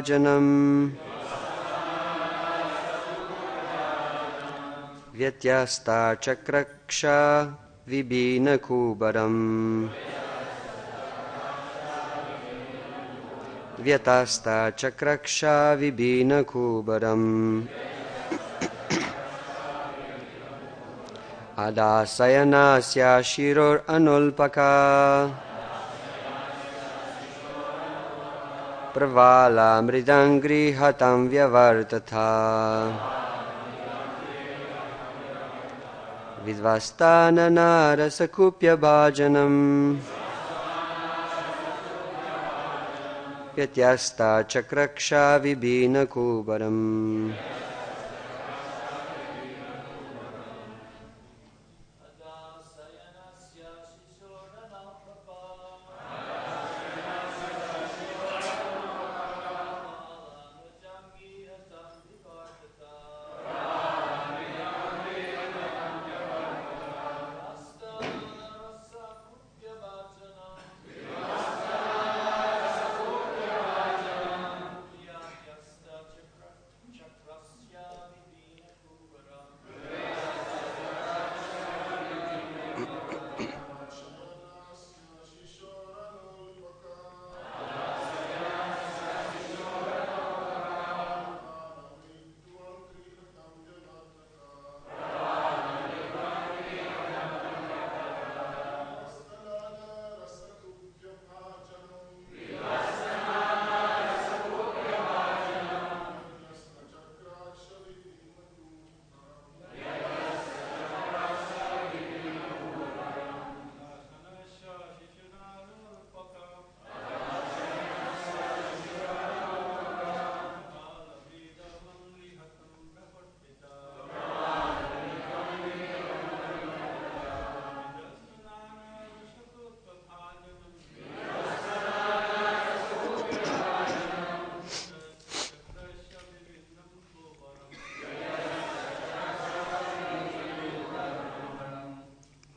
janam Vyatyasta chakraksha vibhina kubaram Vyatasta chakraksha vibhina kubaram Adasayanasya shiror anulpaka Pravala mridangri hatam vyavartatha Vidvastana rasakupya bhajanam Vyatyasta chakraksha vibhina kubaram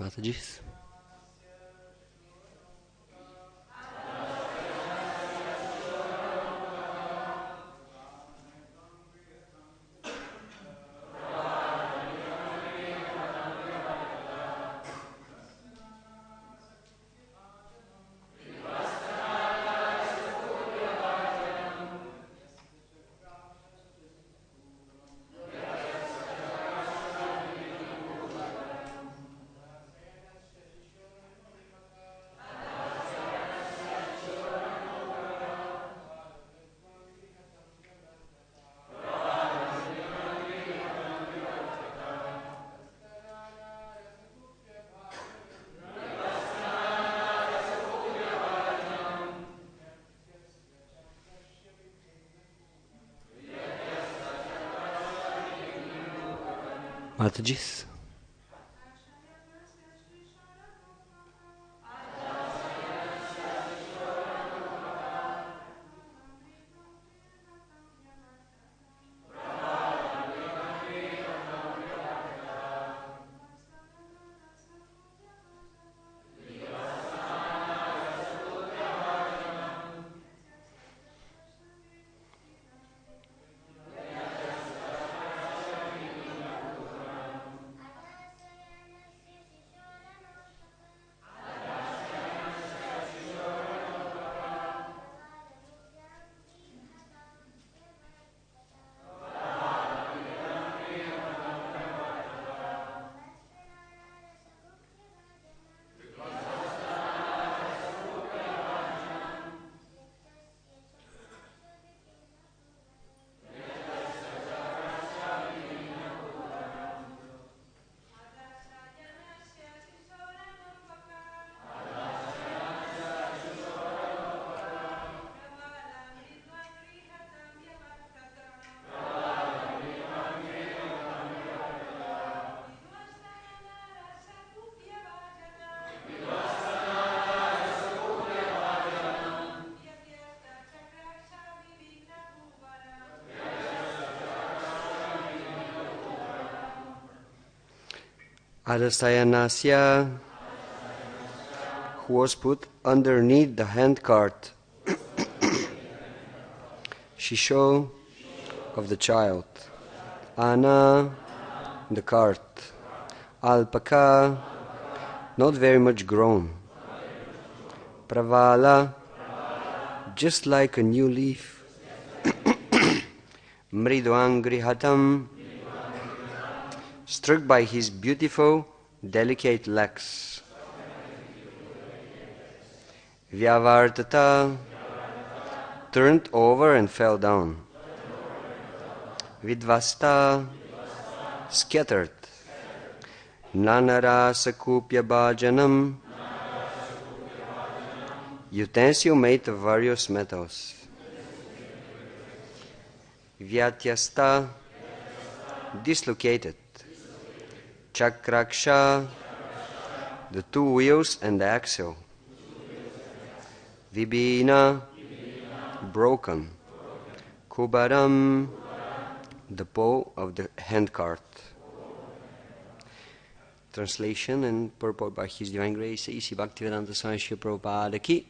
Matajis. Matajis. Adasayanasya, who was put underneath the handcart, Shisho of the child, Ana, the cart, Alpaka, not very much grown, Pravala, just like a new leaf, Mridvangrihatam, struck by his beautiful, delicate legs, Vyavartata, turned over and fell down, Vidvasta, scattered, Nanarasa kupya bhajanam, utensil made of various metals, Vyatyasta, dislocated, Chakraksha, the two wheels and the axle, Vibhina, broken, Kubaram, the pole of the handcart. Translation and purport by His Divine Grace A.C. Bhaktivedanta Swami Srila Prabhupada Ki.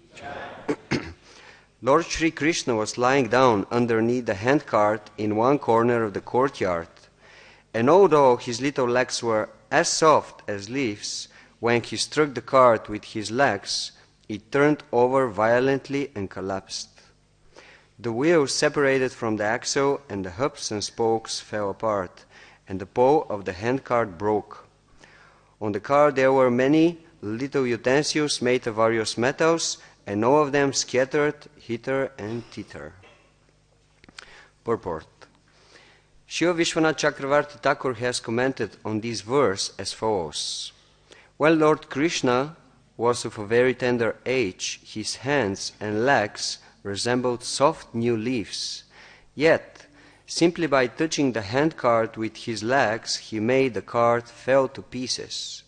Lord Sri Krishna was lying down underneath the handcart in one corner of the courtyard, and although his little legs were as soft as leaves, when he struck the cart with his legs, it turned over violently and collapsed. The wheels separated from the axle, and the hubs and spokes fell apart, and the pole of the handcart broke. On the cart there were many little utensils made of various metals, and all of them scattered hither and thither. Purport. Srila Vishwanath Chakravarti Thakur has commented on this verse as follows. When Lord Krishna was of a very tender age, his hands and legs resembled soft new leaves. Yet, simply by touching the handcart with his legs, he made the cart fall to pieces.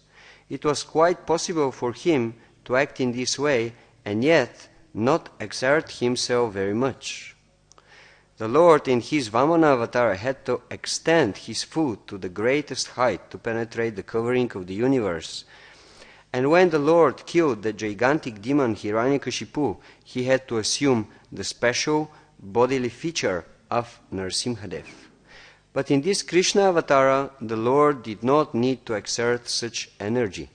It was quite possible for him to act in this way and yet not exert himself very much. The Lord in his Vamana avatar had to extend his foot to the greatest height to penetrate the covering of the universe. And when the Lord killed the gigantic demon Hiranyakashipu, he had to assume the special bodily feature of Narasimhadev. But in this Krishna Avatara, the Lord did not need to exert such energy.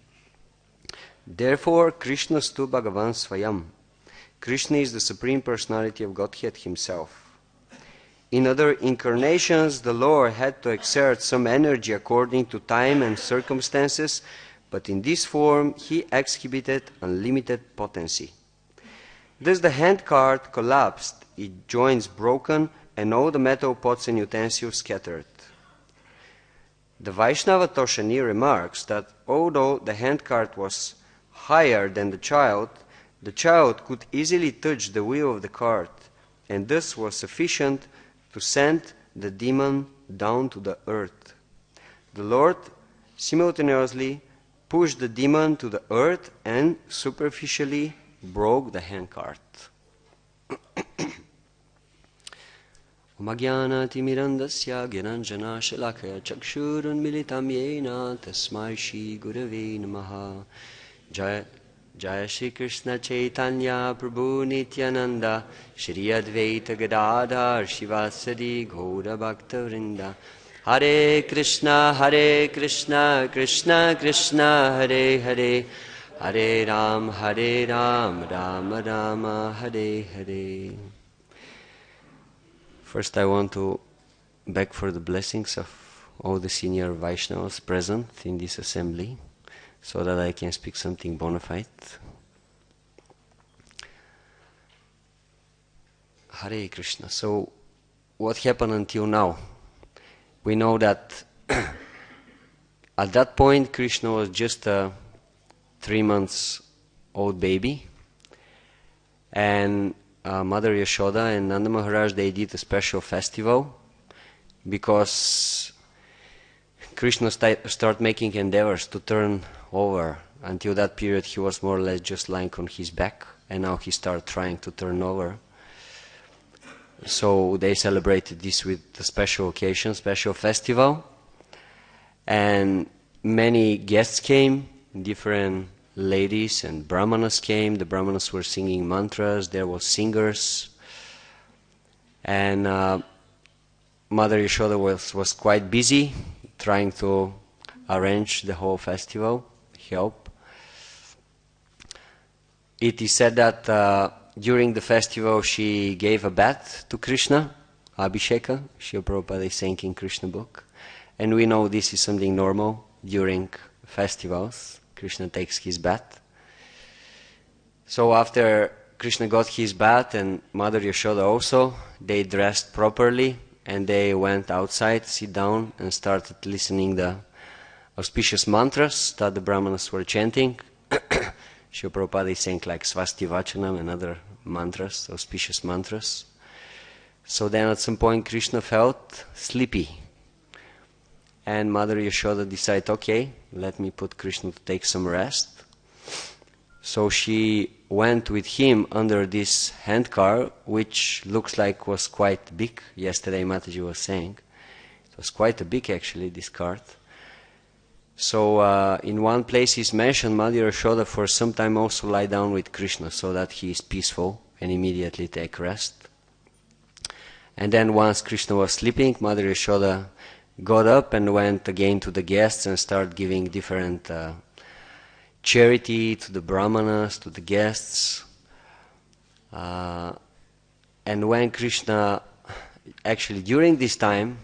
Therefore, Krishna stu Bhagavan Swayam. Krishna is the Supreme Personality of Godhead Himself. In other incarnations, the Lord had to exert some energy according to time and circumstances, but in this form, He exhibited unlimited potency. Thus the handcart collapsed, its joints broken, and all the metal pots and utensils scattered. The Vaishnava Toshani remarks that although the handcart was higher than the child could easily touch the wheel of the cart, and thus was sufficient to send the demon down to the earth. The Lord simultaneously pushed the demon to the earth and superficially broke the handcart. Magyānati mirandasya giranjana shalakaya chakshurun militam yena tasmai shri gurave namaha. Jaya Shri Krishna Chaitanya Prabhu Nityananda Shri Advaita Gadadhar Shivasadi Gaura Bhakta Vrinda. Hare Krishna Krishna Krishna Hare Hare, Hare Ram Ram Rama Hare Hare. First I want to beg for the blessings of all the senior Vaishnavas present in this assembly, so that I can speak something bona fide. Hare Krishna. So, what happened until now? We know that at that point Krishna was just a 3 months old baby, and Mother Yashoda and Nanda Maharaj, they did a special festival because Krishna started making endeavors to turn over. Until that period he was more or less just lying on his back, and now he started trying to turn over. So they celebrated this with a special occasion, special festival, and many guests came, different ladies and brahmanas came. The brahmanas were singing mantras, there were singers, And Mother Yashoda was quite busy trying to arrange the whole festival, help. It is said that during the festival she gave a bath to Krishna, Abhisheka, Srila Prabhupada is saying in Krishna book. And we know this is something normal during festivals. Krishna takes his bath. So after Krishna got his bath and Mother Yashoda also, they dressed properly and they went outside, sit down and started listening the auspicious mantras that the Brahmanas were chanting. Srila Prabhupada is saying like Swasti Vachanam and other mantras, auspicious mantras. So then at some point Krishna felt sleepy. And Mother Yashoda decided, okay, let me put Krishna to take some rest. So she went with him under this handcar, which looks like was quite big. Yesterday Mataji was saying. It was quite a big actually, this cart. So in one place is mentioned, Mother Yashoda for some time also lie down with Krishna so that he is peaceful and immediately take rest. And then once Krishna was sleeping, Mother Yashoda got up and went again to the guests and started giving different charity to the brahmanas, to the guests. And when Krishna, actually during this time,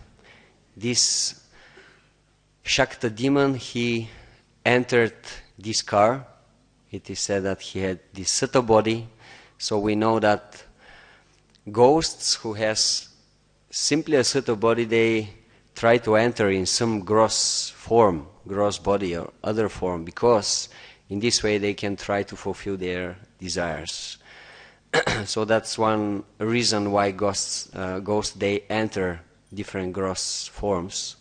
this Shakta demon, he entered this car. It is said that he had this subtle body. So we know that ghosts who has simply a subtle body, they try to enter in some gross form, gross body or other form, because in this way they can try to fulfill their desires. So that's one reason why ghosts they enter different gross forms.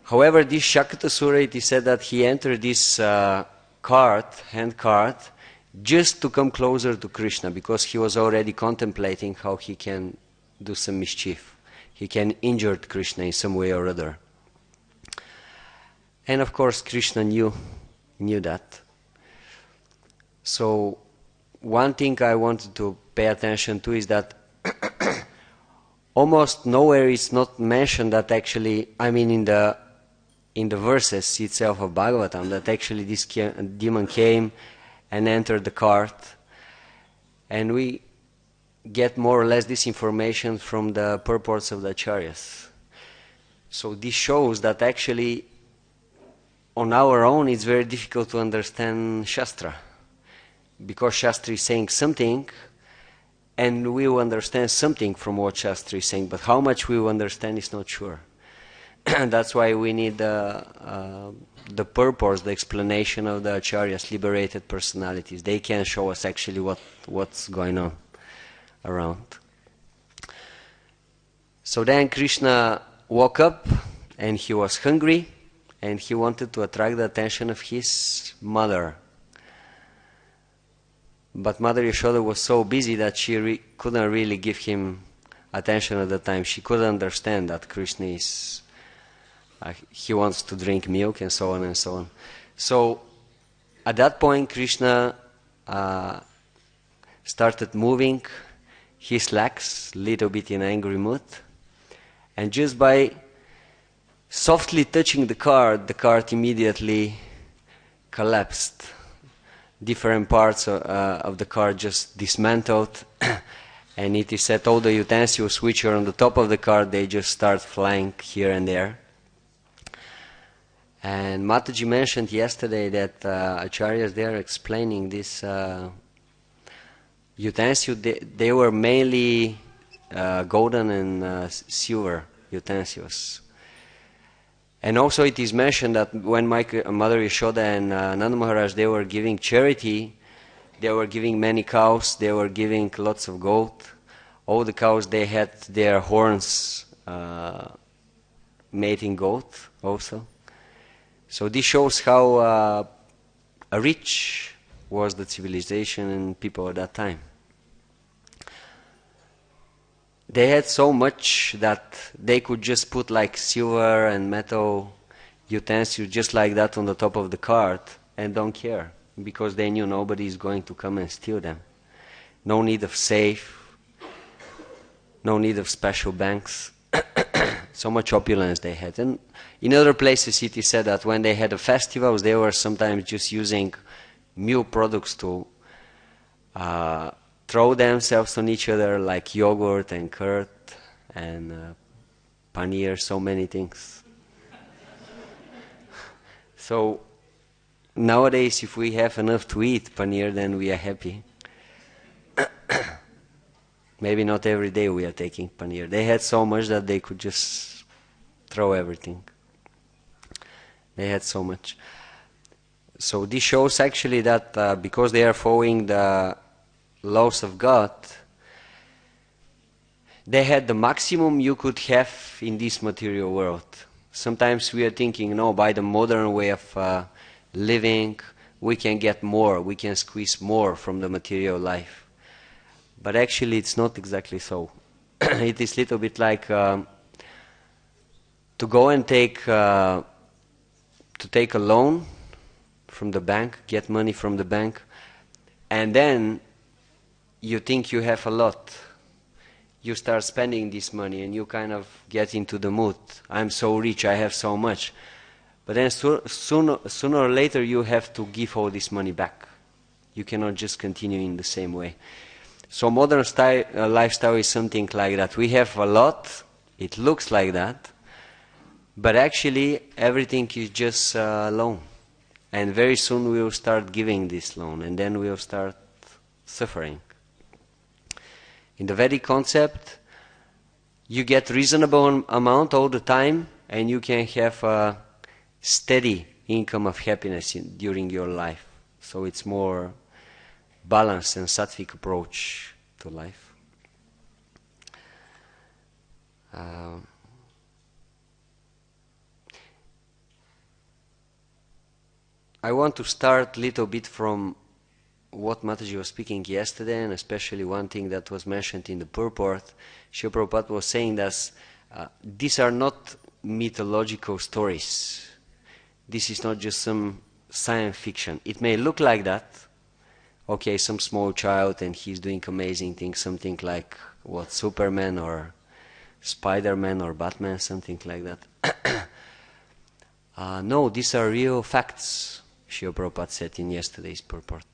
However, this Shakatasura, it is said that he entered this hand cart, just to come closer to Krishna, because he was already contemplating how he can do some mischief. He can injure Krishna in some way or other. And of course Krishna knew that. So one thing I wanted to pay attention to is that almost nowhere is not mentioned that actually, I mean in the verses itself of Bhagavatam, that actually this demon came and entered the cart. And we get more or less this information from the purports of the acharyas. So this shows that actually on our own it's very difficult to understand Shastra, because Shastra is saying something and we will understand something from what Shastra is saying, but how much we will understand is not sure. That's why we need the purpose, the explanation of the acharyas, liberated personalities. They can show us actually what's going on around. So then Krishna woke up and he was hungry and he wanted to attract the attention of his mother. But Mother Yashoda was so busy that she couldn't really give him attention at the time. She couldn't understand that Krishna is he wants to drink milk and so on and so on. So at that point Krishna started moving his legs a little bit in angry mood, and just by softly touching the cart immediately collapsed. Different parts of the cart just dismantled, and it is said all the utensils which are on the top of the cart, they just start flying here and there. And Mataji mentioned yesterday that acharyas, they are explaining this utensils, they were mainly golden and silver utensils. And also it is mentioned that when Mother Yashoda and Nanda Maharaj, they were giving charity, they were giving many cows, they were giving lots of gold. All the cows, they had their horns made in gold also. So this shows how rich was the civilization and people at that time. They had so much that they could just put like silver and metal utensils just like that on the top of the cart and don't care, because they knew nobody is going to come and steal them. No need of safe. no need of special banks. So much opulence they had. And in other places it is said that when they had the festivals, they were sometimes just using milk products to throw themselves on each other, like yogurt and curd and paneer, so many things. So nowadays, if we have enough to eat paneer, then we are happy. Maybe not every day we are taking paneer. They had so much that they could just throw everything. They had so much. So this shows actually that because they are following the laws of God, they had the maximum you could have in this material world. Sometimes we are thinking, no, by the modern way of living, we can get more, we can squeeze more from the material life. But actually it's not exactly so. It is a little bit like to go and take a loan from the bank, get money from the bank, and then you think you have a lot. You start spending this money and you kind of get into the mood. I'm so rich, I have so much. But then sooner or later you have to give all this money back. You cannot just continue in the same way. So modern lifestyle is something like that. We have a lot, it looks like that, but actually everything is just a loan. And very soon we will start giving this loan, and then we will start suffering. In the Vedic concept, you get reasonable amount all the time, and you can have a steady income of happiness during your life. So it's more balanced and sattvic approach to life. I want to start a little bit from what Mataji was speaking yesterday, and especially one thing that was mentioned in the purport. Srila Prabhupada was saying that these are not mythological stories. This is not just some science fiction. It may look like that. Okay, some small child and he's doing amazing things, something like what, Superman or Spider-Man or Batman, something like that. No, these are real facts, Srila Prabhupada said in yesterday's purport.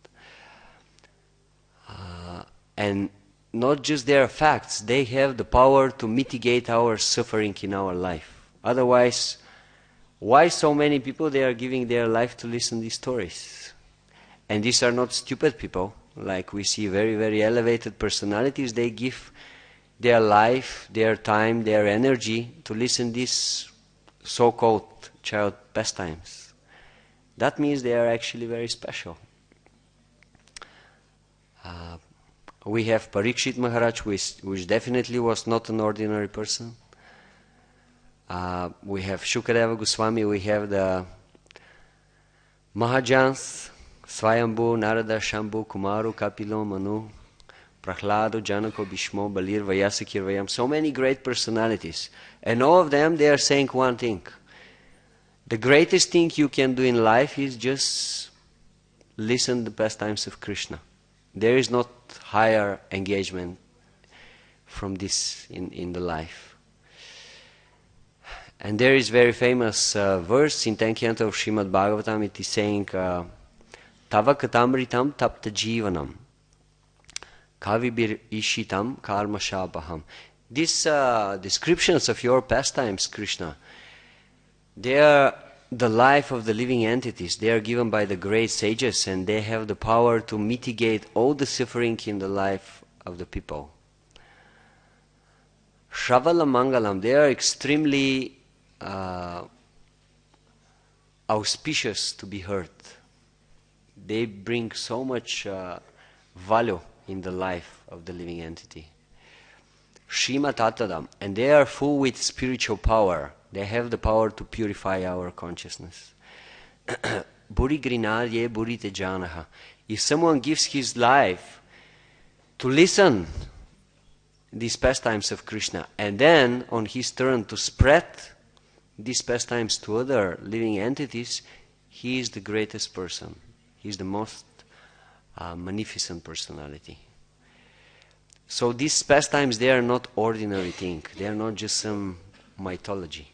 And not just their facts, they have the power to mitigate our suffering in our life. Otherwise, why so many people they are giving their life to listen to these stories? And these are not stupid people. Like we see very, very elevated personalities, they give their life, their time, their energy to listen to these so-called child pastimes. That means they are actually very special. We have Parikshit Maharaj, which definitely was not an ordinary person. We have Shukadeva Goswami, we have the Mahajans, Swayambhu, Narada, Shambhu, Kumaru, Kapilo, Manu, Prahlado, Janako, Bhishmo, Balir, Vyasakir, Vayam. So many great personalities. And all of them, they are saying one thing. The greatest thing you can do in life is just listen to the pastimes of Krishna. There is not higher engagement from this in the life. And there is very famous verse in 10th canto of Srimad Bhagavatam. It is saying, Tava katamritam tapta jivanam kavibir ishitam karma shabaham. These descriptions of your pastimes, Krishna, they are the life of the living entities. They are given by the great sages, and they have the power to mitigate all the suffering in the life of the people. Shravala Mangalam, they are extremely auspicious to be heard. They bring so much value in the life of the living entity. Shima Tatadam, and they are full with spiritual power. They have the power to purify our consciousness. Buri Grinarye Buri Tejanaha. If someone gives his life to listen these pastimes of Krishna, and then on his turn to spread these pastimes to other living entities, he is the greatest person. He is the most magnificent personality. So these pastimes, they are not ordinary thing. They are not just some mythology.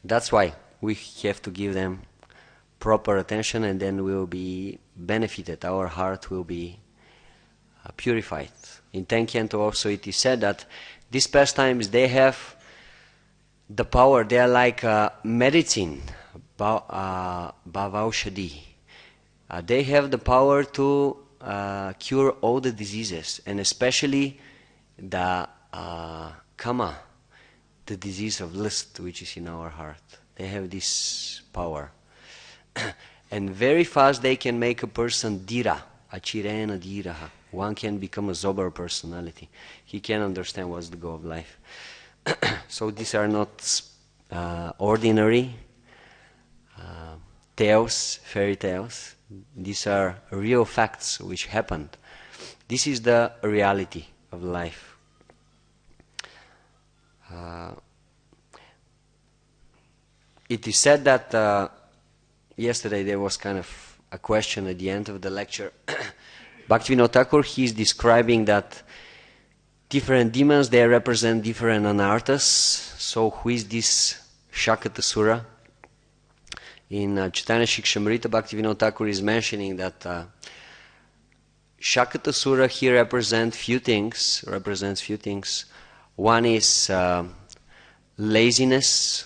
That's why we have to give them proper attention, and then we will be benefited. Our heart will be purified. In Tenkiento also it is said that these pastimes, they have the power, they are like medicine, bhavaushadhi. They have the power to cure all the diseases, and especially the kama, the disease of lust, which is in our heart. They have this power. And very fast they can make a person dhira, achirena dhiraha. One can become a sober personality. He can understand what's the goal of life. So these are not ordinary tales, fairy tales. These are real facts which happened. This is the reality of life. It is said that yesterday there was kind of a question at the end of the lecture. Bhaktivinoda Thakur, he is describing that different demons, they represent different anarthas. So who is this Shakatasura? In Chaitanya Shikshamrita, Bhaktivinoda Thakur is mentioning that Shakatasura here represents few things. One is laziness.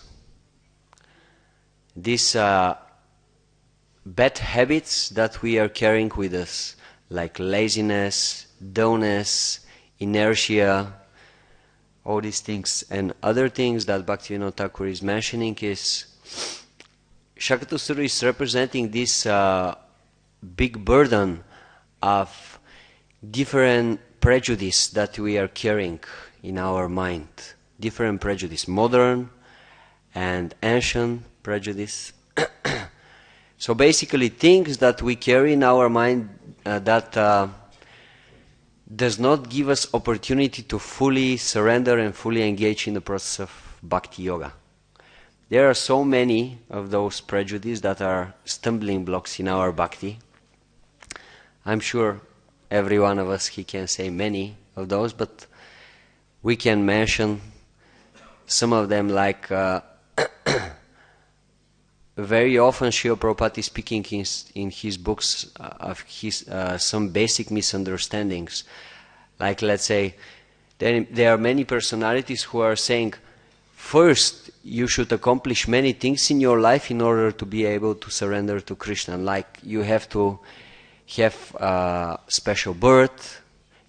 These bad habits that we are carrying with us, like laziness, dullness, inertia, all these things. And other things that Bhaktivinoda Thakur is mentioning is Shakatasura is representing this big burden of different prejudice that we are carrying in our mind. Different prejudice, modern and ancient prejudice. So basically things that we carry in our mind that does not give us opportunity to fully surrender and fully engage in the process of bhakti yoga. There are so many of those prejudices that are stumbling blocks in our bhakti. I'm sure every one of us, he can say many of those, but we can mention some of them, like very often Srila Prabhupada is speaking in his books of some basic misunderstandings. Like, let's say, there are many personalities who are saying, first, you should accomplish many things in your life in order to be able to surrender to Krishna. Like, you have to have special birth,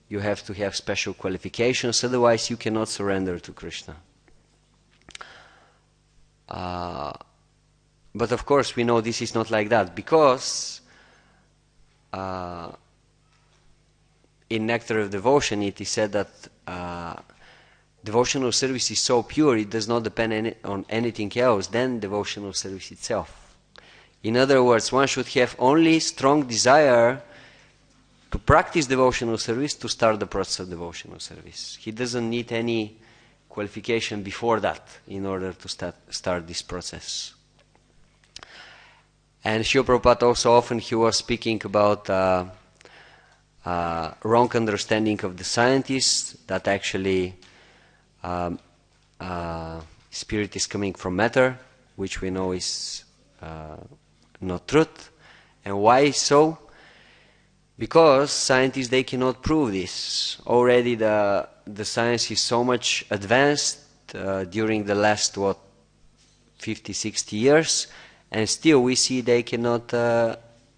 you have to have special qualifications, otherwise you cannot surrender to Krishna. But of course we know this is not like that, because in Nectar of Devotion it is said that devotional service is so pure, it does not depend on anything else than devotional service itself. In other words, one should have only strong desire to practice devotional service to start the process of devotional service. He doesn't need any qualification before that in order to start this process. And Srila Prabhupada also often he was speaking about wrong understanding of the scientists, that actually spirit is coming from matter, which we know is not truth. And why so? Because scientists, they cannot prove this. Already the science is so much advanced during the last 50, 60 years, and still we see they cannot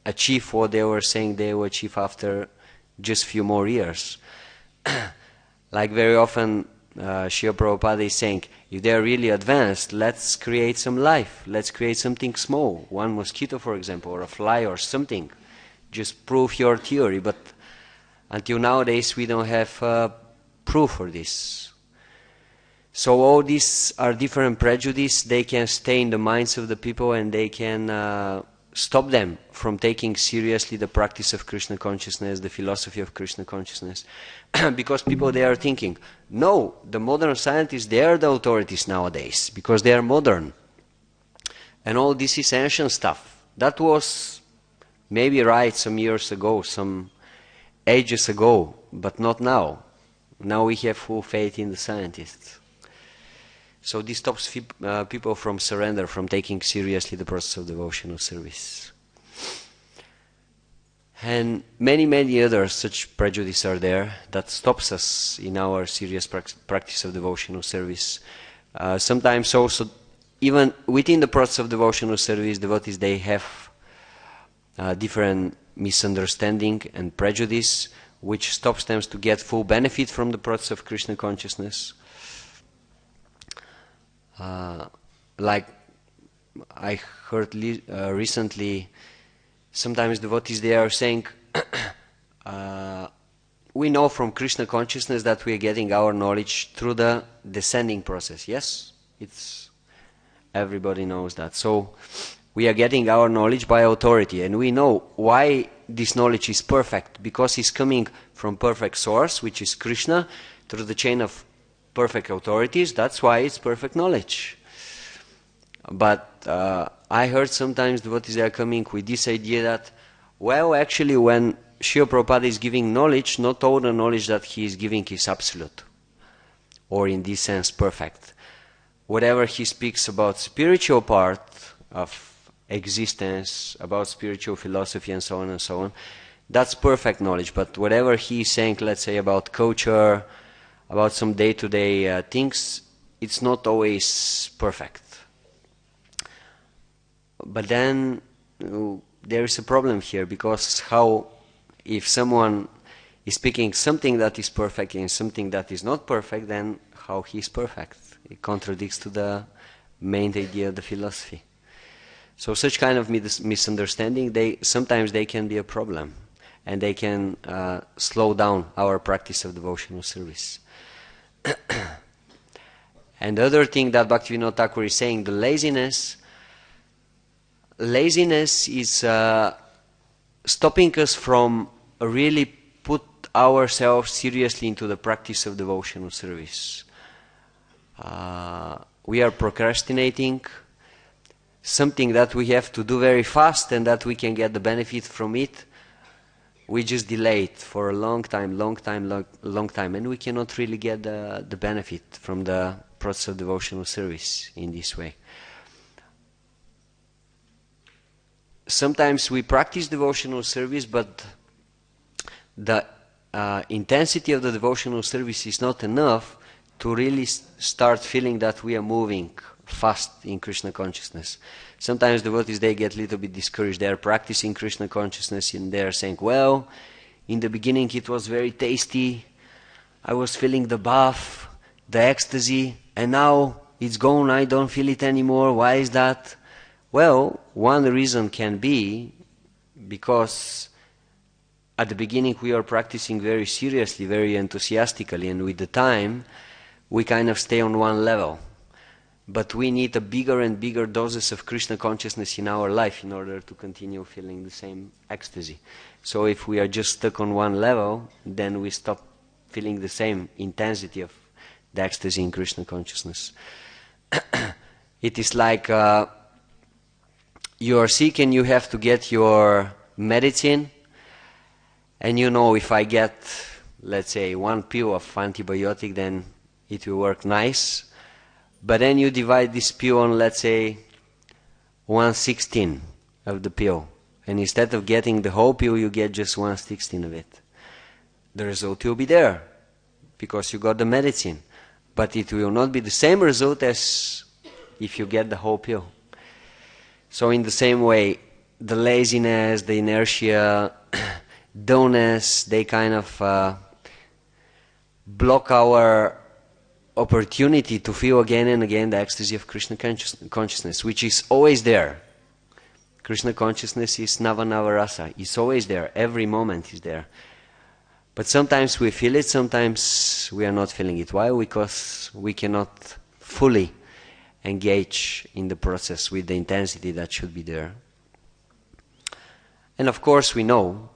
achieve what they were saying they will achieve after just few more years. Like very often Srila Prabhupada is saying, if they are really advanced, let's create some life, let's create something small, one mosquito for example, or a fly or something. Just prove your theory, but until nowadays we don't have proof for this. So all these are different prejudices, they can stay in the minds of the people and they can stop them from taking seriously the practice of Krishna consciousness, the philosophy of Krishna consciousness. Because people, they are thinking, no, the modern scientists, they are the authorities nowadays, because they are modern. And all this is ancient stuff. That was maybe right some years ago, some ages ago, but not now. Now we have full faith in the scientists. So this stops people from surrender, from taking seriously the process of devotional service. And many, many other such prejudices are there that stops us in our serious practice of devotional service. Sometimes also, even within the process of devotional service, devotees, they have different misunderstanding and prejudice, which stops them to get full benefit from the process of Krishna consciousness. Like I heard recently, sometimes devotees, they are saying, we know from Krishna consciousness that we are getting our knowledge through the descending process. Yes, everybody knows that. So we are getting our knowledge by authority, and we know why this knowledge is perfect, because it's coming from perfect source, which is Krishna, through the chain of perfect authorities. That's why it's perfect knowledge. But I heard sometimes devotees are coming with this idea that, well, actually when Srila Prabhupada is giving knowledge, not all the knowledge that he is giving is absolute, or in this sense perfect. Whatever he speaks about spiritual part of existence, about spiritual philosophy and so on, that's perfect knowledge. But whatever he is saying, let's say about culture, about some day-to-day things, it's not always perfect. But then there is a problem here, because if someone is speaking something that is perfect and something that is not perfect, then how he is perfect? It contradicts to the main idea of the philosophy. So such kind of misunderstanding, sometimes they can be a problem, and they can slow down our practice of devotional service. And the other thing that Bhaktivinoda Thakur is saying, the laziness is stopping us from really put ourselves seriously into the practice of devotional service. We are procrastinating something that we have to do very fast and that we can get the benefit from it. We just delay it for a long time, and we cannot really get the benefit from the process of devotional service in this way. Sometimes we practice devotional service, but the intensity of the devotional service is not enough to really start feeling that we are moving fast in Krishna consciousness. Sometimes devotees, they get a little bit discouraged. They are practicing Krishna consciousness and they are saying, well, in the beginning it was very tasty, I was feeling the bath, the ecstasy, and now it's gone, I don't feel it anymore. Why is that? Well, one reason can be because at the beginning we are practicing very seriously, very enthusiastically, and with the time we kind of stay on one level. But we need a bigger and bigger doses of Krishna consciousness in our life in order to continue feeling the same ecstasy. So if we are just stuck on one level, then we stop feeling the same intensity of the ecstasy in Krishna consciousness. It is like you are sick and you have to get your medicine, and you know, if I get, let's say, one pill of antibiotic, then it will work nice. But then you divide this pill on, let's say, 1/16 of the pill, and instead of getting the whole pill, you get just 1/16 of it. The result will be there because you got the medicine, but it will not be the same result as if you get the whole pill. So in the same way, the laziness, the inertia, dullness, they kind of block our opportunity to feel again and again the ecstasy of Krishna consciousness, which is always there. Krishna consciousness is Nava Rasa. It's always there. Every moment is there. But sometimes we feel it, sometimes we are not feeling it. Why? Because we cannot fully engage in the process with the intensity that should be there. And of course we know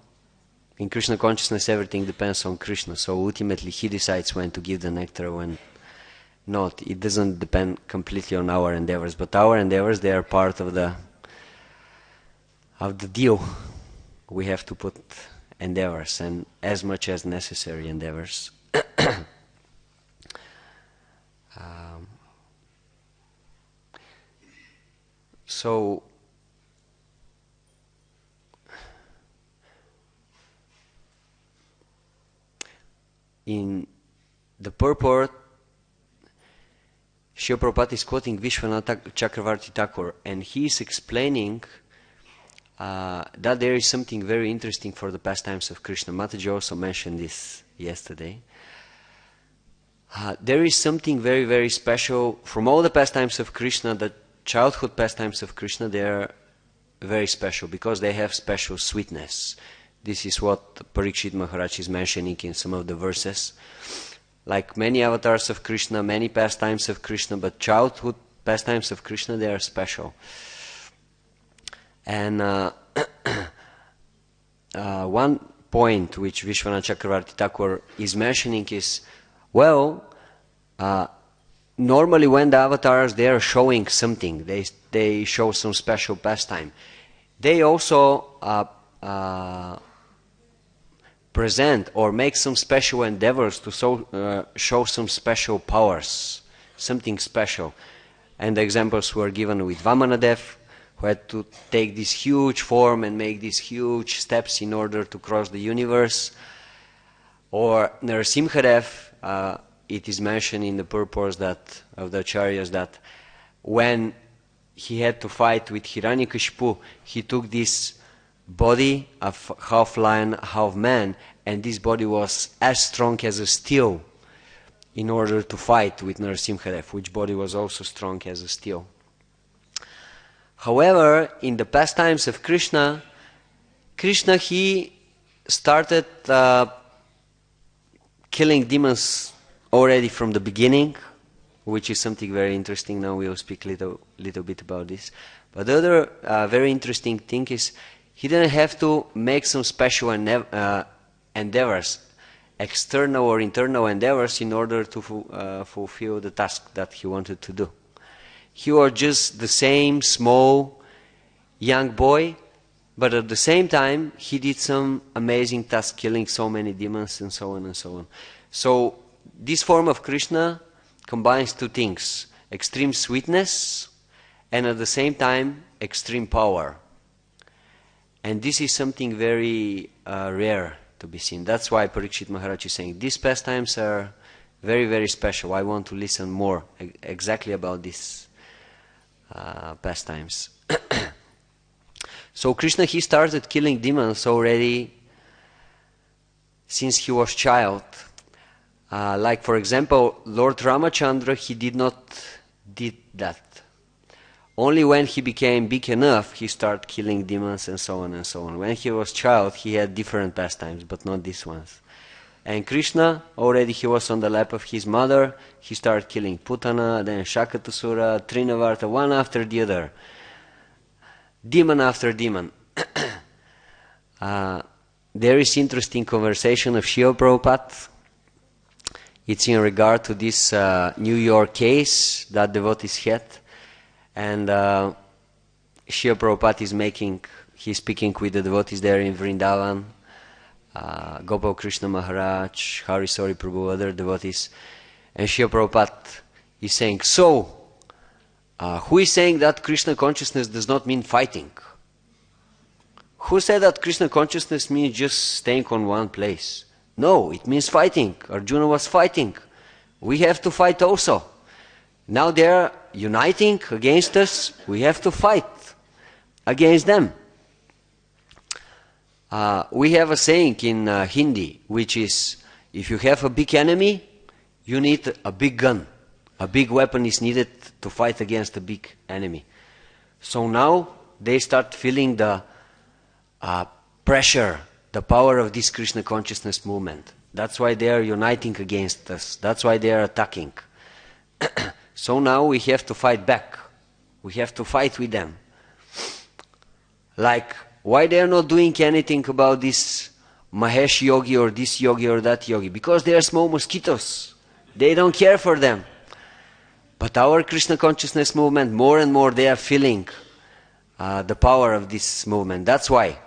in Krishna consciousness everything depends on Krishna, so ultimately he decides when to give the nectar, when not. It doesn't depend completely on our endeavors, but our endeavors, they are part of the deal. We have to put endeavors and as much as necessary endeavors. So in the purport, Srila Prabhupada is quoting Vishwanath Chakravarti Thakur, and he is explaining that there is something very interesting for the pastimes of Krishna. Mataji also mentioned this yesterday. There is something very, very special from all the pastimes of Krishna. The childhood pastimes of Krishna, they are very special because they have special sweetness. This is what Parikshit Maharaj is mentioning in some of the verses. Like many avatars of Krishna, many pastimes of Krishna, but childhood pastimes of Krishna, they are special. And one point which Vishwanath Chakravarti Thakur is mentioning is, well, normally when the avatars, they are showing something, they show some special pastime. They also present or make some special endeavors to show some special powers, something special. And the examples were given with Vamanadev, who had to take this huge form and make these huge steps in order to cross the universe. Or Narasimhadev, it is mentioned in the purpose that of the Acharyas that when he had to fight with Hiranyakashipu, he took this body of half lion, half man, and this body was as strong as a steel in order to fight with Narasimhadev, which body was also strong as a steel. However, in the pastimes of Krishna, he started killing demons already from the beginning, which is something very interesting. Now we will speak a little bit about this. But the other very interesting thing is he didn't have to make some special endeavors, external or internal endeavors, in order to fulfill the task that he wanted to do. He was just the same small young boy, but at the same time he did some amazing task, killing so many demons and so on and so on. So this form of Krishna combines two things: extreme sweetness and at the same time extreme power. And this is something very rare to be seen. That's why Parikshit Maharaj is saying these pastimes are very, very special. I want to listen more exactly about these pastimes. So Krishna, he started killing demons already since he was child. Like for example, Lord Ramachandra, he did not did that. Only when he became big enough, he started killing demons and so on and so on. When he was child, he had different pastimes, but not these ones. And Krishna, already he was on the lap of his mother, he started killing Putana, then Shakatasura, Trinavarta, one after the other. Demon after demon. There is interesting conversation of Srila Prabhupada. It's in regard to this New York case that devotees had. And Srila Prabhupada he's speaking with the devotees there in Vrindavan, Gopal Krishna Maharaj, Harisori Prabhu, other devotees. And Srila Prabhupada is saying, so, who is saying that Krishna consciousness does not mean fighting? Who said that Krishna consciousness means just staying on one place? No, it means fighting. Arjuna was fighting. We have to fight also. Now they are uniting against us. We have to fight against them. We have a saying in Hindi, which is, if you have a big enemy, you need a big gun. A big weapon is needed to fight against a big enemy. So now they start feeling the pressure, the power of this Krishna consciousness movement. That's why they are uniting against us. That's why they are attacking. So now we have to fight back. We have to fight with them. Like, why they are not doing anything about this Mahesh yogi or this yogi or that yogi? Because they are small mosquitoes. They don't care for them. But our Krishna consciousness movement, more and more they are feeling the power of this movement. That's why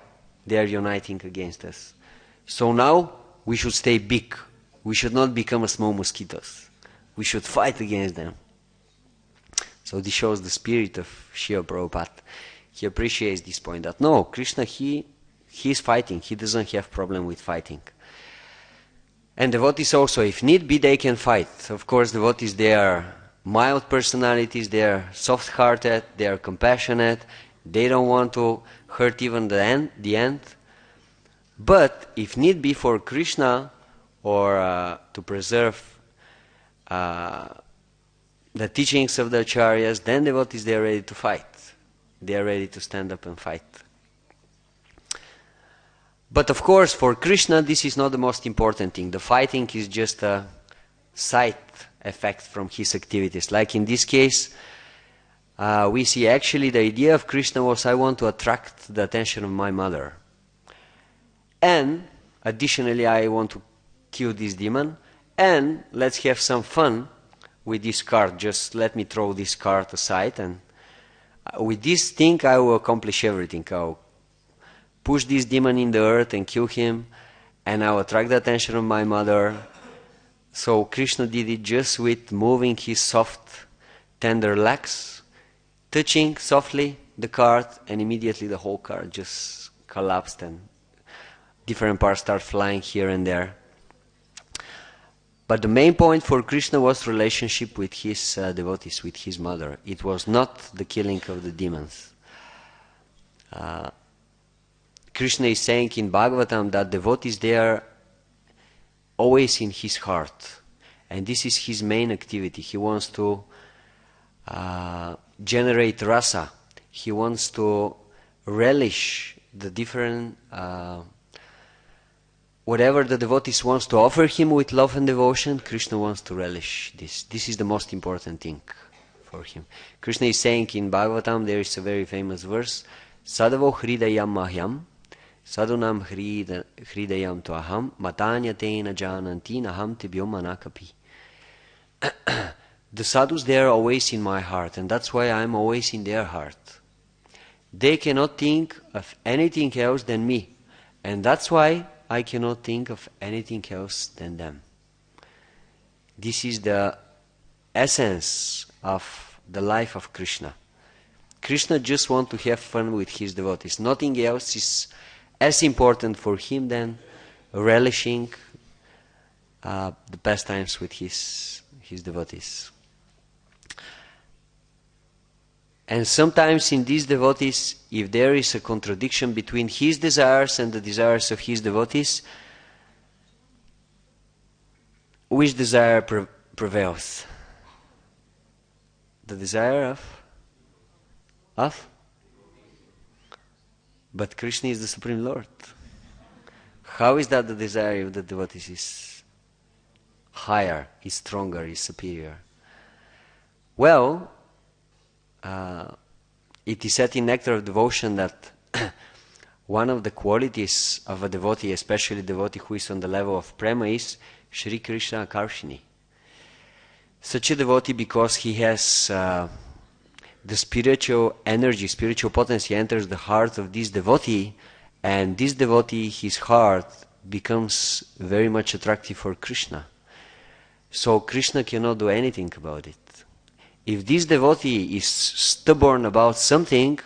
they are uniting against us. So now we should stay big. We should not become a small mosquitoes. We should fight against them. So this shows the spirit of Srila Prabhupada. He appreciates this point that no, Krishna, he is fighting. He doesn't have problem with fighting. And devotees also, if need be, they can fight. Of course, devotees, they are mild personalities, they are soft-hearted, they are compassionate, they don't want to hurt even the end. But if need be for Krishna or to preserve the teachings of the acharyas, then devotees, they are ready to fight. They are ready to stand up and fight. But of course, for Krishna, this is not the most important thing. The fighting is just a side effect from his activities. Like in this case, we see actually the idea of Krishna was, I want to attract the attention of my mother. And additionally, I want to kill this demon. And let's have some fun with this card. Just let me throw this card aside, and with this thing I will accomplish everything. I'll push this demon in the earth and kill him, and I'll attract the attention of my mother. So Krishna did it just with moving his soft, tender legs, touching softly the card, and immediately the whole card just collapsed and different parts start flying here and there. But the main point for Krishna was relationship with his devotees, with his mother. It was not the killing of the demons. Krishna is saying in Bhagavatam that devotees, they are always in his heart. And this is his main activity. He wants to generate rasa. He wants to relish the different whatever the devotees wants to offer him with love and devotion, Krishna wants to relish this. This is the most important thing for him. Krishna is saying in Bhagavatam, there is a very famous verse, Sadavo hridayam mahyam, sadunam hridayam toaham, matanyatena jananti naham tibyo manakapi. The sadhus, they are always in my heart, and that's why I am always in their heart. They cannot think of anything else than me, and that's why I cannot think of anything else than them. This is the essence of the life of Krishna. Krishna just wants to have fun with his devotees. Nothing else is as important for him than relishing the pastimes with his devotees. And sometimes in these devotees, if there is a contradiction between his desires and the desires of his devotees, which desire prevails? The desire of? But Krishna is the Supreme Lord. How is that the desire of the devotees is higher, is stronger, is superior? Well, it is said in Nectar of Devotion that one of the qualities of a devotee, especially a devotee who is on the level of prema, is Shri Krishna Karshini. Such a devotee, because he has the spiritual energy, spiritual potency enters the heart of this devotee, and this devotee, his heart becomes very much attractive for Krishna. So Krishna cannot do anything about it. If this devotee is stubborn about something,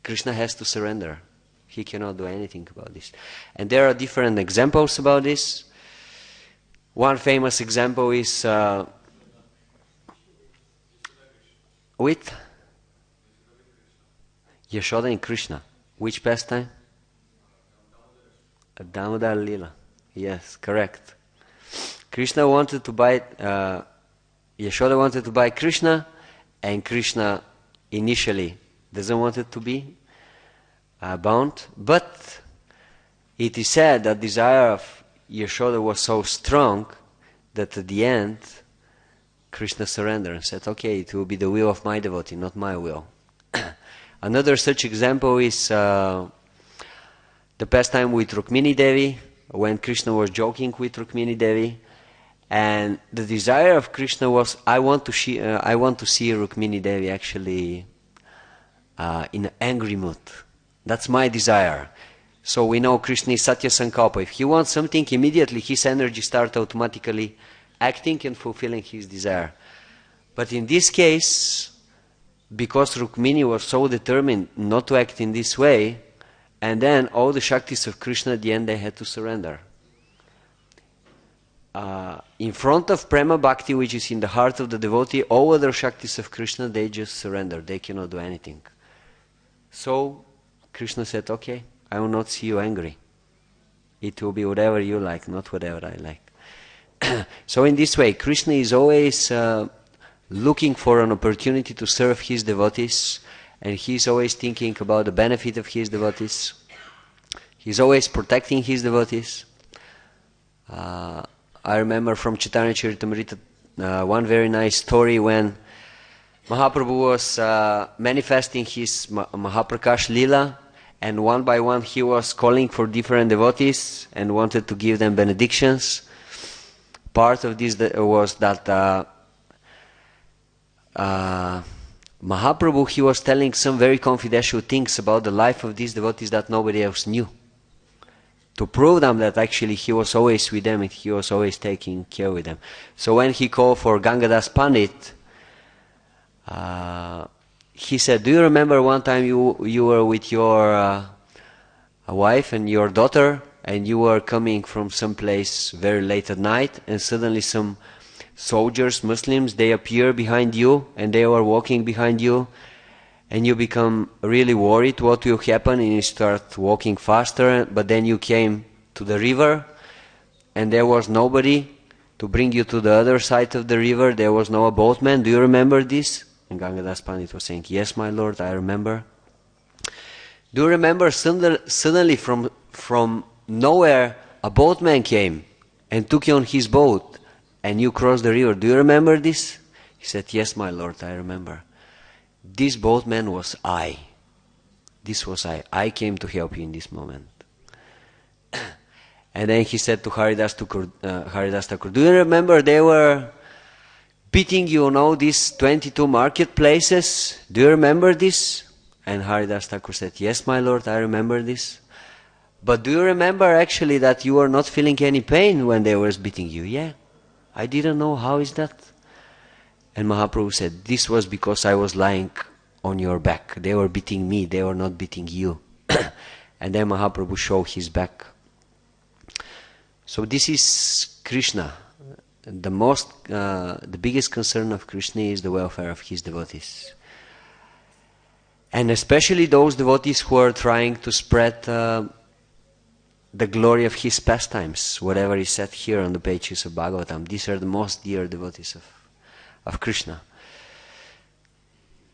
Krishna has to surrender. He cannot do anything about this. And there are different examples about this. One famous example is with Yashoda and Krishna. Which pastime? Damodar Lila. Yes, correct. Krishna wanted to buy... Yashoda wanted to buy Krishna, and Krishna initially doesn't want it to be bound, but it is said that desire of Yashoda was so strong that at the end Krishna surrendered and said, okay, it will be the will of my devotee, not my will. Another such example is the pastime with Rukmini Devi, when Krishna was joking with Rukmini Devi. And the desire of Krishna was, I want to see Rukmini Devi actually in an angry mood. That's my desire. So we know Krishna is Satya Sankalpa. If he wants something, immediately his energy starts automatically acting and fulfilling his desire. But in this case, because Rukmini was so determined not to act in this way, and then all the Shaktis of Krishna at the end they had to surrender. In front of Prema Bhakti, which is in the heart of the devotee, all other Shaktis of Krishna, they just surrender. They cannot do anything. So Krishna said, okay, I will not see you angry. It will be whatever you like, not whatever I like. So in this way, Krishna is always looking for an opportunity to serve his devotees, and he's always thinking about the benefit of his devotees. He's always protecting his devotees. I remember from Chaitanya Charitamrita one very nice story when Mahaprabhu was manifesting his Mahaprakash Lila, and one by one he was calling for different devotees and wanted to give them benedictions. Part of this was that Mahaprabhu, he was telling some very confidential things about the life of these devotees that nobody else knew, to prove them that actually he was always with them and he was always taking care with them. So when he called for Gangadas Pandit, he said, do you remember one time you were with your wife and your daughter, and you were coming from some place very late at night, and suddenly some soldiers, Muslims, they appear behind you, and they were walking behind you, and you become really worried what will happen, and you start walking faster, but then you came to the river, and there was nobody to bring you to the other side of the river, there was no boatman. Do you remember this? And Gangadas Pandit was saying, yes, my lord, I remember. Do you remember suddenly from nowhere a boatman came and took you on his boat and you crossed the river? Do you remember this? He said, yes, my lord, I remember. This boatman was I. This was I. I came to help you in this moment. And then he said to Haridas Thakur, do you remember they were beating you on all these 22 marketplaces? Do you remember this? And Haridas Thakur said, yes, my lord, I remember this. But do you remember actually that you were not feeling any pain when they were beating you? Yeah, I didn't know. How is that? And Mahaprabhu said, this was because I was lying on your back. They were beating me, they were not beating you. And then Mahaprabhu showed his back. So this is Krishna. The biggest concern of Krishna is the welfare of his devotees. And especially those devotees who are trying to spread the glory of his pastimes, whatever is said here on the pages of Bhagavatam. These are the most dear devotees of Krishna.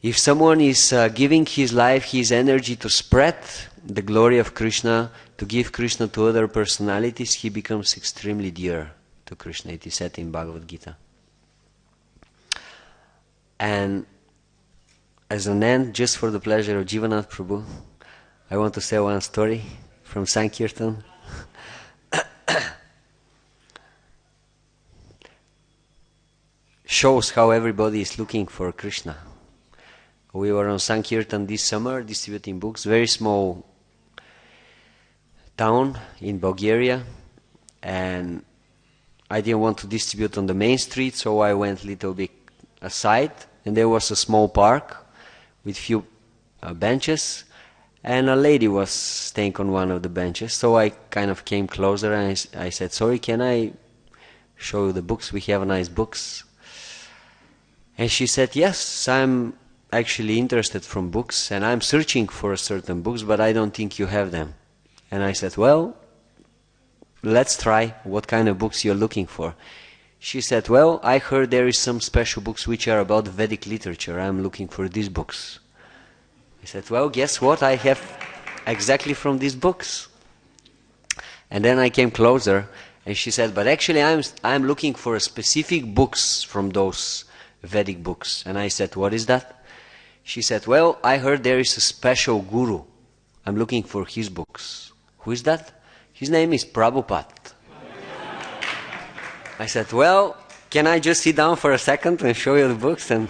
If someone is giving his life, his energy to spread the glory of Krishna, to give Krishna to other personalities, he becomes extremely dear to Krishna. It is said in Bhagavad Gita. And as an end, just for the pleasure of Jivanath Prabhu, I want to say one story from Sankirtan. Shows how everybody is looking for Krishna. We were on Sankirtan this summer distributing books, very small town in Bulgaria, and I didn't want to distribute on the main street, so I went a little bit aside, and there was a small park with few benches, and a lady was staying on one of the benches, so I kind of came closer and I said, sorry, can I show you the books? We have nice books. And she said, yes, I'm actually interested from books, and I'm searching for certain books, but I don't think you have them. And I said, well, let's try. What kind of books you're looking for? She said, well, I heard there is some special books which are about Vedic literature. I'm looking for these books. I said, well, guess what? I have exactly from these books. And then I came closer, and she said, but actually I'm looking for specific books from those Vedic books. And I said, what is that? She said, well, I heard there is a special guru. I'm looking for his books. Who is that? His name is Prabhupada. I said, well, can I just sit down for a second and show you the books? And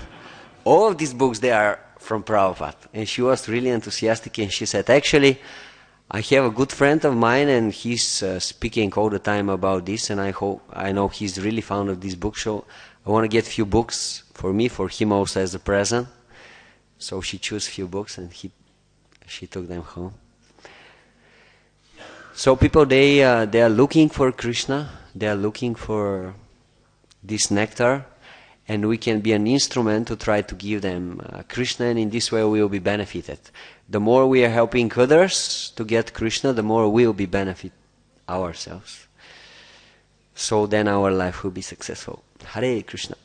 all of these books, they are from Prabhupada. And she was really enthusiastic, and she said, actually, I have a good friend of mine, and he's speaking all the time about this, and I know he's really fond of this book, so I want to get few books for me, for him also as a present. So she chose few books, and she took them home. So people, they are looking for Krishna, they are looking for this nectar, and we can be an instrument to try to give them Krishna, and in this way we will be benefited. The more we are helping others to get Krishna, the more we will be benefit ourselves. So then our life will be successful. Hare Krishna.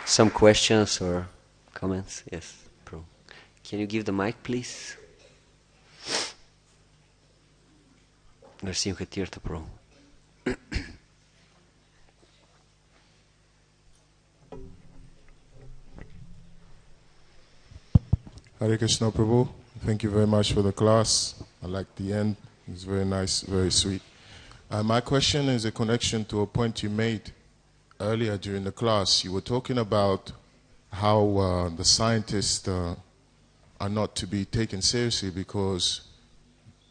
Some questions or comments? Yes, Prabhu. Can you give the mic, please? Narasimha Tirtha Prabhu. Hare Krishna Prabhu. Thank you very much for the class. I like the end. It's very nice, very sweet. My question is a connection to a point you made earlier during the class. You were talking about how the scientists are not to be taken seriously because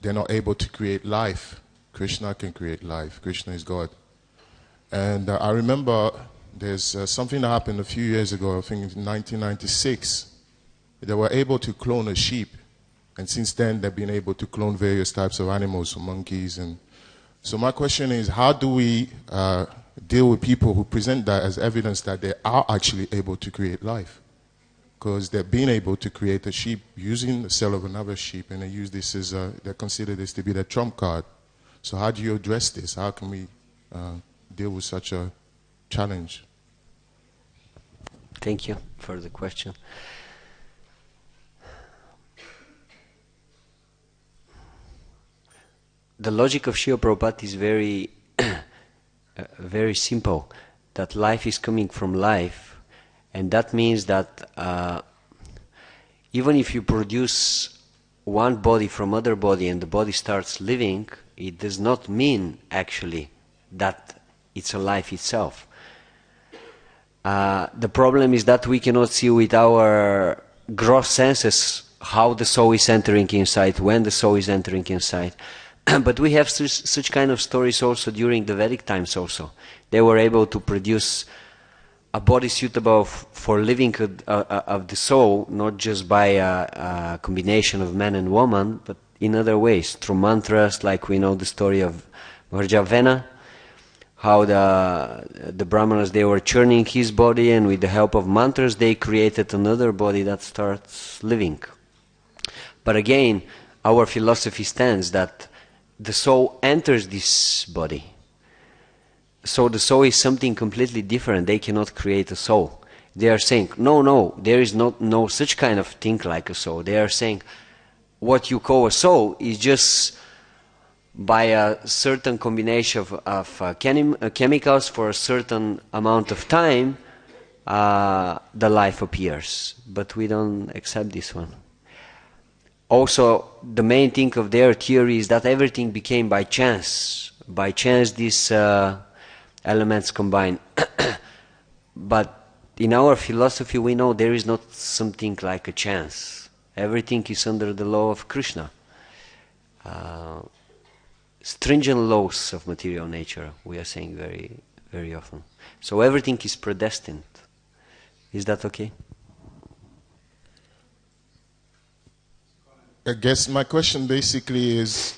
they're not able to create life. Krishna can create life. Krishna is God. And I remember there's something that happened a few years ago, I think in 1996. They were able to clone a sheep. And since then, they've been able to clone various types of animals, monkeys. And so my question is, how do we deal with people who present that as evidence that they are actually able to create life? Because they've been able to create a sheep using the cell of another sheep, and they use this as they consider this to be their trump card. So how do you address this? How can we deal with such a challenge? Thank you for the question. The logic of Srila Prabhupada is very, very simple. That life is coming from life, and that means that even if you produce one body from other body and the body starts living, it does not mean actually that it's a life itself. The problem is that we cannot see with our gross senses how the soul is entering inside, when the soul is entering inside. But we have such kind of stories also during the Vedic times also. They were able to produce a body suitable for living of the soul, not just by a combination of man and woman, but in other ways, through mantras, like we know the story of Varjavena, how the Brahmanas, they were churning his body, and with the help of mantras they created another body that starts living. But again, our philosophy stands that the soul enters this body. So the soul is something completely different. They cannot create a soul. They are saying, no, there is no such kind of thing like a soul. They are saying, what you call a soul is just by a certain combination of chemicals for a certain amount of time, the life appears. But we don't accept this one. Also, the main thing of their theory is that everything became by chance. By chance, these elements combine. But in our philosophy, we know there is not something like a chance. Everything is under the law of Krishna. Stringent laws of material nature, we are saying very, very often. So everything is predestined. Is that okay? I guess my question basically is,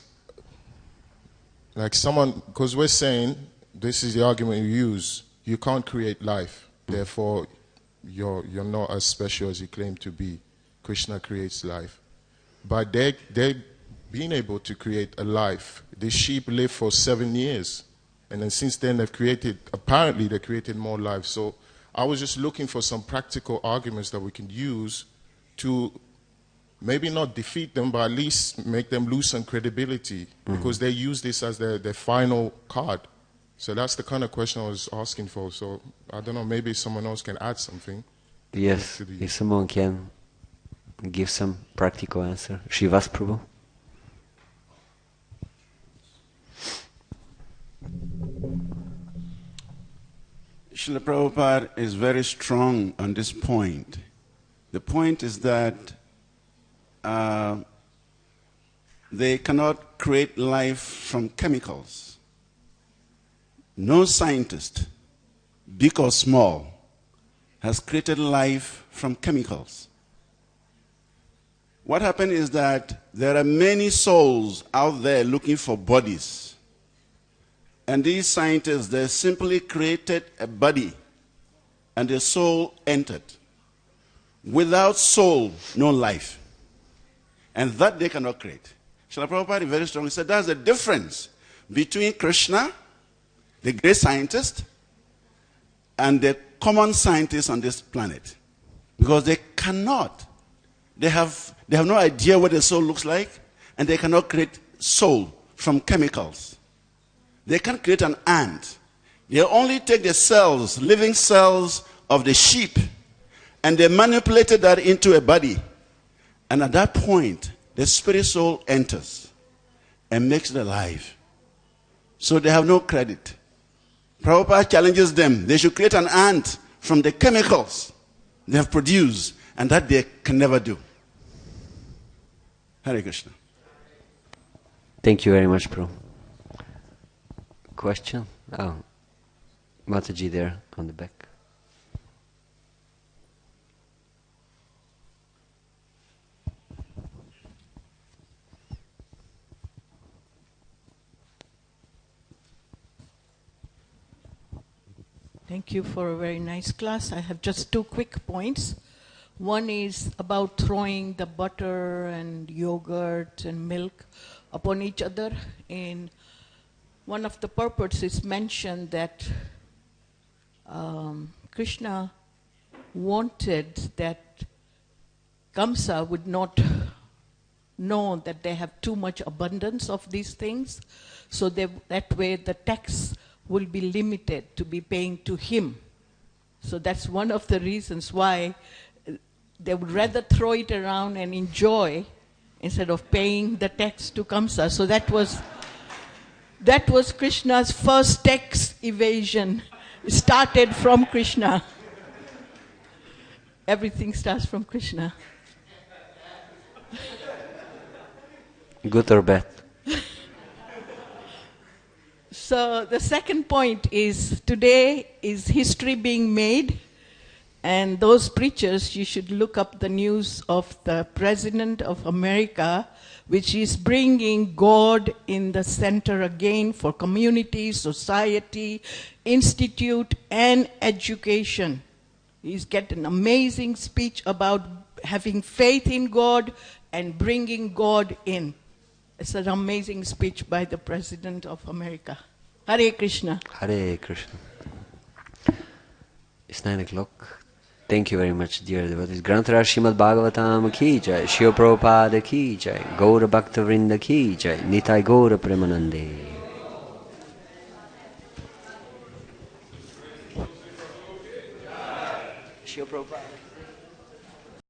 like someone, because we're saying, this is the argument you use, you can't create life, therefore you're not as special as you claim to be. Krishna creates life. But they being able to create a life, this sheep lived for 7 years, and then since then apparently they created more life. So I was just looking for some practical arguments that we can use to maybe not defeat them, but at least make them lose some credibility, because they use this as their final card. So that's the kind of question I was asking for. So I don't know, maybe someone else can add something. Yes, if someone can give some practical answer. Shivas Prabhu? Srila Prabhupada is very strong on this point. The point is that they cannot create life from chemicals. No scientist, big or small, has created life from chemicals. What happened is that there are many souls out there looking for bodies. And these scientists, they simply created a body and the soul entered. Without soul, no life. And that they cannot create. Srila Prabhupada is very strong. He said that's the difference between Krishna, the great scientist, and the common scientists on this planet. Because they cannot. They have no idea what the soul looks like, and they cannot create soul from chemicals. They can't create an ant. They only take the cells, living cells of the sheep, and they manipulated that into a body. And at that point, the spirit soul enters and makes it alive. So they have no credit. Prabhupada challenges them. They should create an ant from the chemicals they have produced, and that they can never do. Hare Krishna. Thank you very much, Prabhu. Question? Oh, Mataji there on the back. Thank you for a very nice class. I have just 2 quick points. One is about throwing the butter and yogurt and milk upon each other. In one of the purports is mentioned that Krishna wanted that Kamsa would not know that they have too much abundance of these things, so that way the tax will be limited to be paying to him. So that's one of the reasons why they would rather throw it around and enjoy instead of paying the tax to Kamsa. So that was Krishna's first tax evasion. It started from Krishna. Everything starts from Krishna. Good or bad? So the second point is, today is history being made, and those preachers, you should look up the news of the President of America, which is bringing God in the center again for community, society, institute, and education. He's got an amazing speech about having faith in God and bringing God in. It's an amazing speech by the President of America. Hare Krishna. Hare Krishna. It's 9 o'clock. Thank you very much, dear devotees. Granthara Srimad Bhagavatam ki jai, Shri Prabhupada ki jai, Gaura Bhakta Vrinda ki jai, Nitai Gaura Premanande. Shri Prabhupada.